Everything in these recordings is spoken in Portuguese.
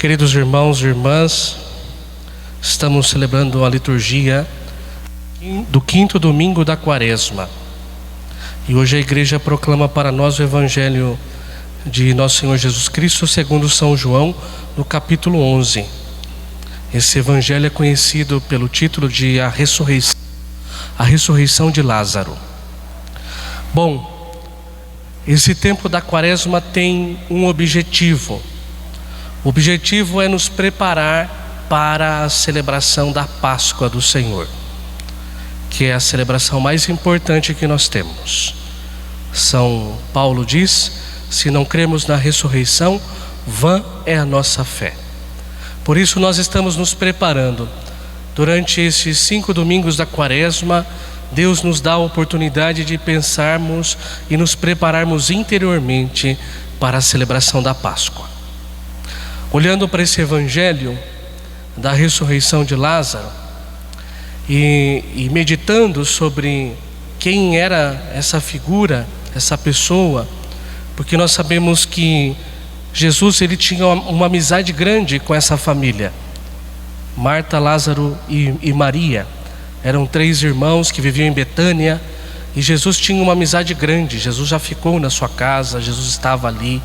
Queridos irmãos e irmãs, estamos celebrando a liturgia do quinto domingo da Quaresma. E hoje a igreja proclama para nós o Evangelho de Nosso Senhor Jesus Cristo segundo São João, no capítulo 11. Esse Evangelho é conhecido pelo título de a ressurreição de Lázaro. Bom, esse tempo da Quaresma tem um objetivo. O objetivo é nos preparar para a celebração da Páscoa do Senhor, que é a celebração mais importante que nós temos. São Paulo diz: se não cremos na ressurreição, vã é a nossa fé. Por isso nós estamos nos preparando. Durante esses 5 domingos da Quaresma, Deus nos dá a oportunidade de pensarmos e nos prepararmos interiormente para a celebração da Páscoa. Olhando para esse Evangelho da ressurreição de Lázaro e meditando sobre quem era essa figura, essa pessoa, porque nós sabemos que Jesus ele tinha uma amizade grande com essa família. Marta, Lázaro e Maria eram 3 irmãos que viviam em Betânia, e Jesus tinha uma amizade grande. Jesus já ficou na sua casa, Jesus estava ali,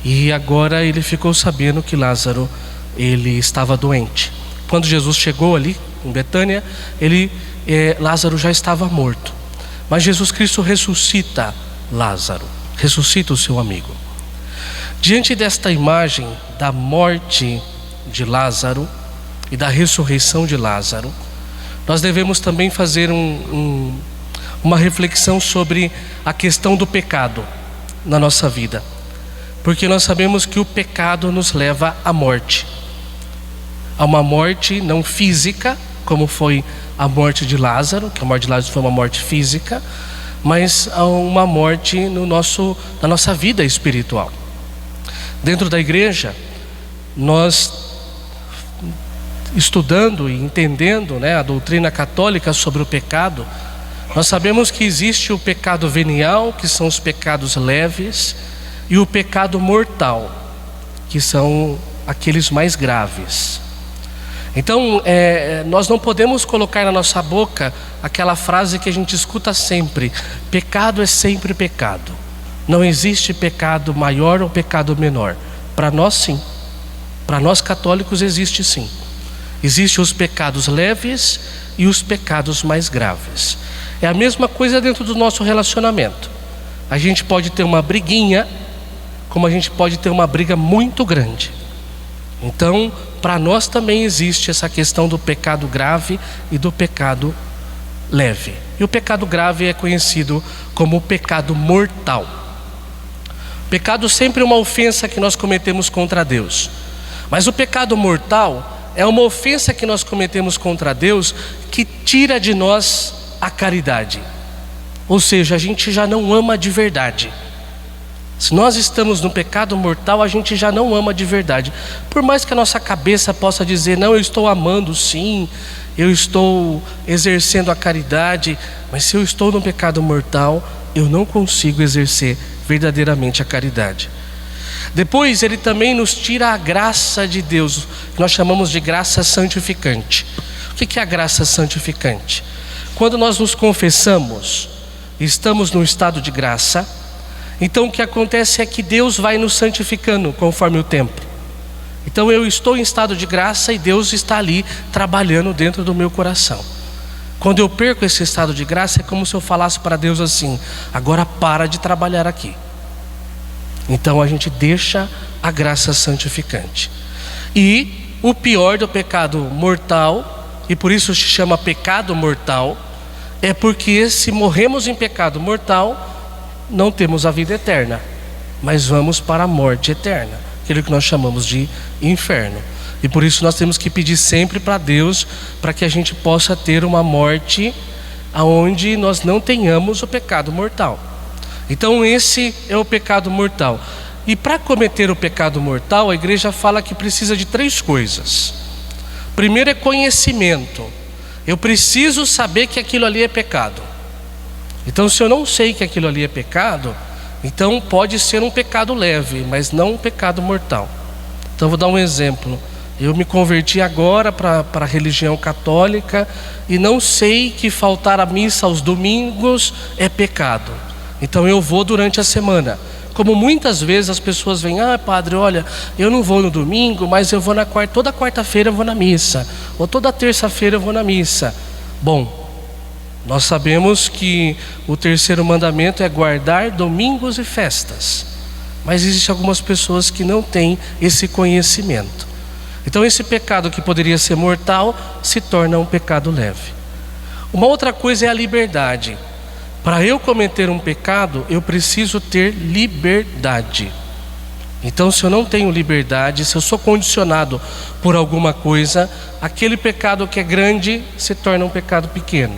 e agora ele ficou sabendo que Lázaro ele estava doente. Quando Jesus chegou ali em Betânia, Lázaro já estava morto. Mas Jesus Cristo ressuscita Lázaro, ressuscita o seu amigo. Diante desta imagem da morte de Lázaro e da ressurreição de Lázaro, nós devemos também fazer uma reflexão sobre a questão do pecado na nossa vida. Porque nós sabemos que o pecado nos leva à morte. A uma morte não física, como foi a morte de Lázaro, que a morte de Lázaro foi uma morte física, mas a uma morte na nossa vida espiritual. Dentro da igreja, nós estudando e entendendo, a doutrina católica sobre o pecado, nós sabemos que existe o pecado venial, que são os pecados leves, e o pecado mortal, que são aqueles mais graves. Então, nós não podemos colocar na nossa boca aquela frase que a gente escuta sempre: pecado é sempre pecado. Não existe pecado maior ou pecado menor. Para nós sim, para nós católicos existe sim. Existem os pecados leves e os pecados mais graves. É a mesma coisa dentro do nosso relacionamento. A gente pode ter uma briguinha, como a gente pode ter uma briga muito grande. Então, para nós também existe essa questão do pecado grave e do pecado leve. E o pecado grave é conhecido como o pecado mortal. O pecado sempre é uma ofensa que nós cometemos contra Deus. Mas o pecado mortal é uma ofensa que nós cometemos contra Deus que tira de nós a caridade. Ou seja, a gente já não ama de verdade. Se nós estamos no pecado mortal, a gente já não ama de verdade. Por mais que a nossa cabeça possa dizer: não, eu estou amando sim, eu estou exercendo a caridade, mas se eu estou no pecado mortal, eu não consigo exercer verdadeiramente a caridade. Depois ele também nos tira a graça de Deus, que nós chamamos de graça santificante. O que é a graça santificante? Quando nós nos confessamos, estamos no estado de graça. Então o que acontece é que Deus vai nos santificando conforme o tempo. Então eu estou em estado de graça e Deus está ali trabalhando dentro do meu coração. Quando eu perco esse estado de graça, é como se eu falasse para Deus assim: agora para de trabalhar aqui. Então a gente deixa a graça santificante. E o pior do pecado mortal, e por isso se chama pecado mortal, é porque se morremos em pecado mortal, não temos a vida eterna, mas vamos para a morte eterna, aquilo que nós chamamos de inferno. E por isso nós temos que pedir sempre para Deus, para que a gente possa ter uma morte onde nós não tenhamos o pecado mortal. Então esse é o pecado mortal. E para cometer o pecado mortal, a igreja fala que precisa de 3 coisas. Primeiro é conhecimento. Eu preciso saber que aquilo ali é pecado. Então, se eu não sei que aquilo ali é pecado, então pode ser um pecado leve, mas não um pecado mortal. Então vou dar um exemplo. Eu me converti agora para a religião católica e não sei que faltar a missa aos domingos é pecado. Então eu vou durante a semana. Como muitas vezes as pessoas vêm, padre, olha, eu não vou no domingo, mas eu vou toda quarta-feira eu vou na missa, ou toda terça-feira eu vou na missa. Bom, nós sabemos que o terceiro mandamento é guardar domingos e festas, mas existem algumas pessoas que não têm esse conhecimento. Então esse pecado que poderia ser mortal se torna um pecado leve. Uma outra coisa é a liberdade. Para eu cometer um pecado, eu preciso ter liberdade. Então, se eu não tenho liberdade, se eu sou condicionado por alguma coisa, aquele pecado que é grande se torna um pecado pequeno.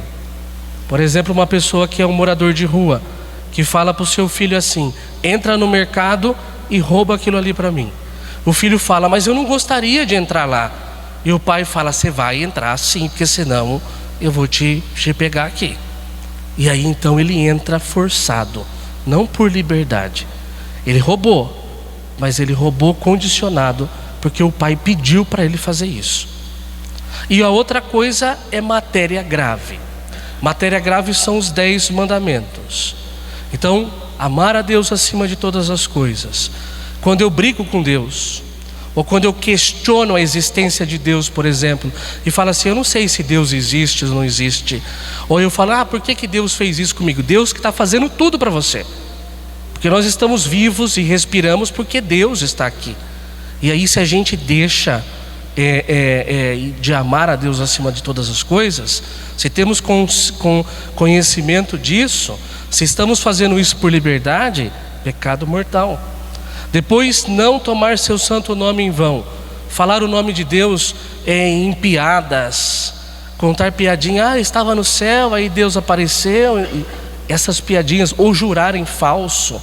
Por exemplo, uma pessoa que é um morador de rua, que fala para o seu filho assim: entra no mercado e rouba aquilo ali para mim. O filho fala: mas eu não gostaria de entrar lá. E o pai fala: você vai entrar sim, porque senão eu vou te pegar aqui. E aí então ele entra forçado, não por liberdade. Ele roubou, mas ele roubou condicionado, porque o pai pediu para ele fazer isso. E a outra coisa é matéria grave. Matéria grave são os 10 mandamentos. Então, amar a Deus acima de todas as coisas. Quando eu brigo com Deus, ou quando eu questiono a existência de Deus, por exemplo, e falo assim: eu não sei se Deus existe ou não existe. Ou eu falo: por que Deus fez isso comigo? Deus que está fazendo tudo para você. Porque nós estamos vivos e respiramos porque Deus está aqui. E aí, se a gente deixa de amar a Deus acima de todas as coisas, se temos conhecimento disso, se estamos fazendo isso por liberdade, pecado mortal. Depois, não tomar seu santo nome em vão. Falar o nome de Deus em piadas, contar piadinha: estava no céu, aí Deus apareceu. Essas piadinhas, ou jurar em falso.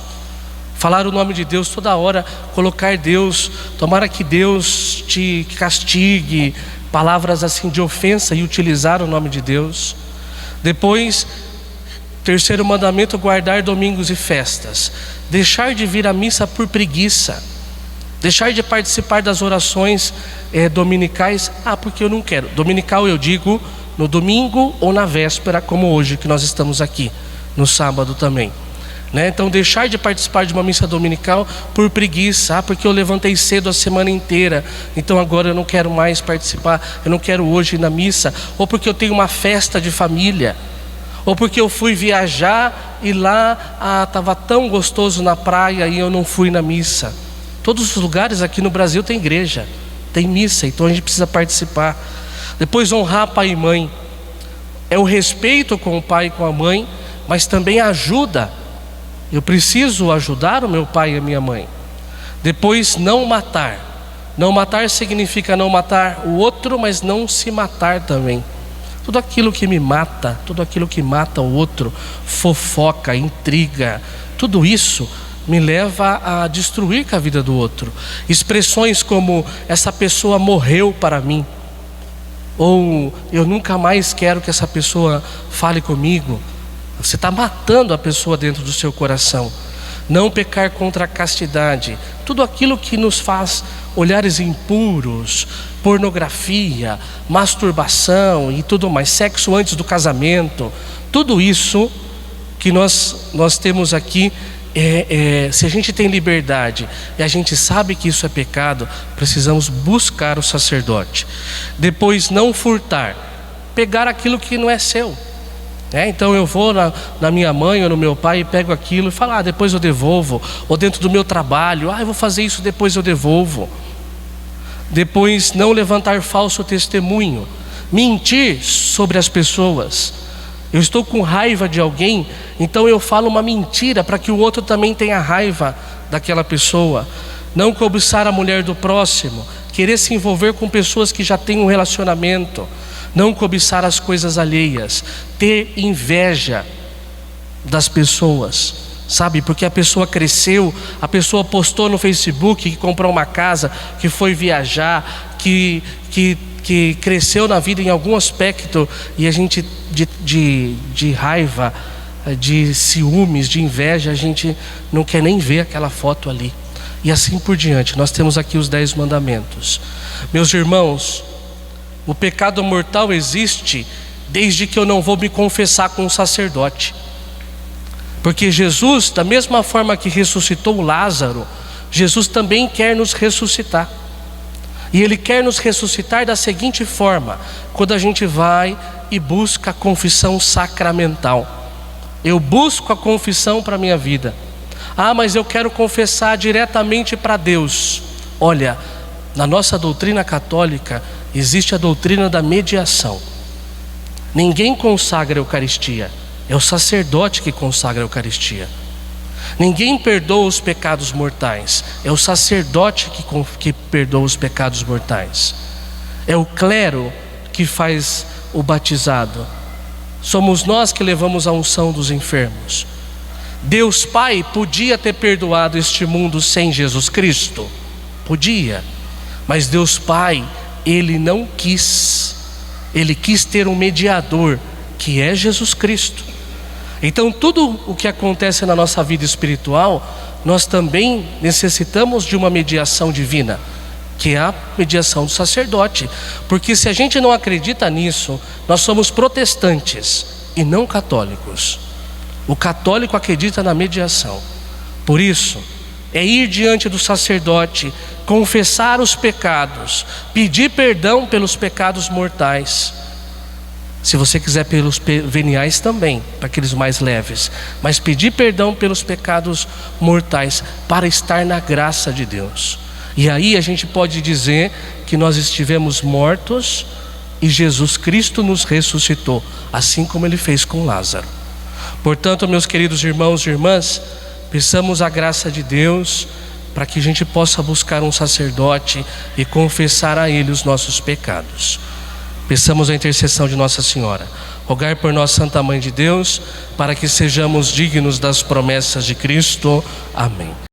Falar o nome de Deus toda hora, colocar Deus, tomara que Deus te castigue, palavras assim de ofensa, e utilizar o nome de Deus. Depois, terceiro mandamento: guardar domingos e festas. Deixar de vir à missa por preguiça. Deixar de participar das orações dominicais. Porque eu não quero. Dominical eu digo no domingo ou na véspera, como hoje que nós estamos aqui, no sábado também. Então deixar de participar de uma missa dominical por preguiça. Porque eu levantei cedo a semana inteira, então agora eu não quero mais participar, eu não quero hoje ir na missa. Ou porque eu tenho uma festa de família, ou porque eu fui viajar e lá estava tão gostoso na praia e eu não fui na missa. Todos os lugares aqui no Brasil tem igreja, tem missa, então a gente precisa participar. Depois, honrar pai e mãe. É o respeito com o pai e com a mãe, mas também ajuda. Eu preciso ajudar o meu pai e a minha mãe. Depois, não matar. Não matar significa não matar o outro, mas não se matar também. Tudo aquilo que me mata, tudo aquilo que mata o outro, fofoca, intriga, tudo isso me leva a destruir com a vida do outro. Expressões como: essa pessoa morreu para mim, ou eu nunca mais quero que essa pessoa fale comigo. Você está matando a pessoa dentro do seu coração. Não pecar contra a castidade. Tudo aquilo que nos faz olhares impuros, pornografia, masturbação e tudo mais, sexo antes do casamento. Tudo isso que nós temos aqui, se a gente tem liberdade e a gente sabe que isso é pecado, precisamos buscar o sacerdote. Depois, não furtar. Pegar aquilo que não é seu. Então eu vou na minha mãe ou no meu pai e pego aquilo e falo: depois eu devolvo. Ou dentro do meu trabalho: eu vou fazer isso, depois eu devolvo. Depois, não levantar falso testemunho. Mentir sobre as pessoas. Eu estou com raiva de alguém, então eu falo uma mentira para que o outro também tenha raiva daquela pessoa. Não cobiçar a mulher do próximo. Querer se envolver com pessoas que já têm um relacionamento. Não cobiçar as coisas alheias. Ter inveja das pessoas, sabe? Porque a pessoa cresceu, a pessoa postou no Facebook que comprou uma casa, que foi viajar, que cresceu na vida em algum aspecto, e a gente de raiva, de ciúmes, de inveja, a gente não quer nem ver aquela foto ali. E assim por diante. Nós temos aqui os 10 mandamentos. Meus irmãos, o pecado mortal existe desde que eu não vou me confessar com um sacerdote. Porque Jesus, da mesma forma que ressuscitou Lázaro, Jesus também quer nos ressuscitar. E Ele quer nos ressuscitar da seguinte forma: quando a gente vai e busca a confissão sacramental. Eu busco a confissão para a minha vida. Ah, mas eu quero confessar diretamente para Deus. Olha, na nossa doutrina católica existe a doutrina da mediação. Ninguém consagra a Eucaristia, é o sacerdote que consagra a Eucaristia. Ninguém perdoa os pecados mortais, é o sacerdote que perdoa os pecados mortais. É o clero que faz o batizado. Somos nós que levamos a unção dos enfermos. Deus Pai podia ter perdoado este mundo sem Jesus Cristo? Podia. Mas Deus Pai, Ele não quis. Ele quis ter um mediador, que é Jesus Cristo. Então tudo o que acontece na nossa vida espiritual, nós também necessitamos de uma mediação divina, que é a mediação do sacerdote. Porque se a gente não acredita nisso, nós somos protestantes e não católicos. O católico acredita na mediação. Por isso, é ir diante do sacerdote, confessar os pecados, pedir perdão pelos pecados mortais. Se você quiser pelos veniais também, para aqueles mais leves. Mas pedir perdão pelos pecados mortais, para estar na graça de Deus. E aí a gente pode dizer que nós estivemos mortos e Jesus Cristo nos ressuscitou, assim como Ele fez com Lázaro. Portanto, meus queridos irmãos e irmãs, peçamos a graça de Deus para que a gente possa buscar um sacerdote e confessar a Ele os nossos pecados. Peçamos a intercessão de Nossa Senhora. Rogai por nós, Santa Mãe de Deus, para que sejamos dignos das promessas de Cristo. Amém.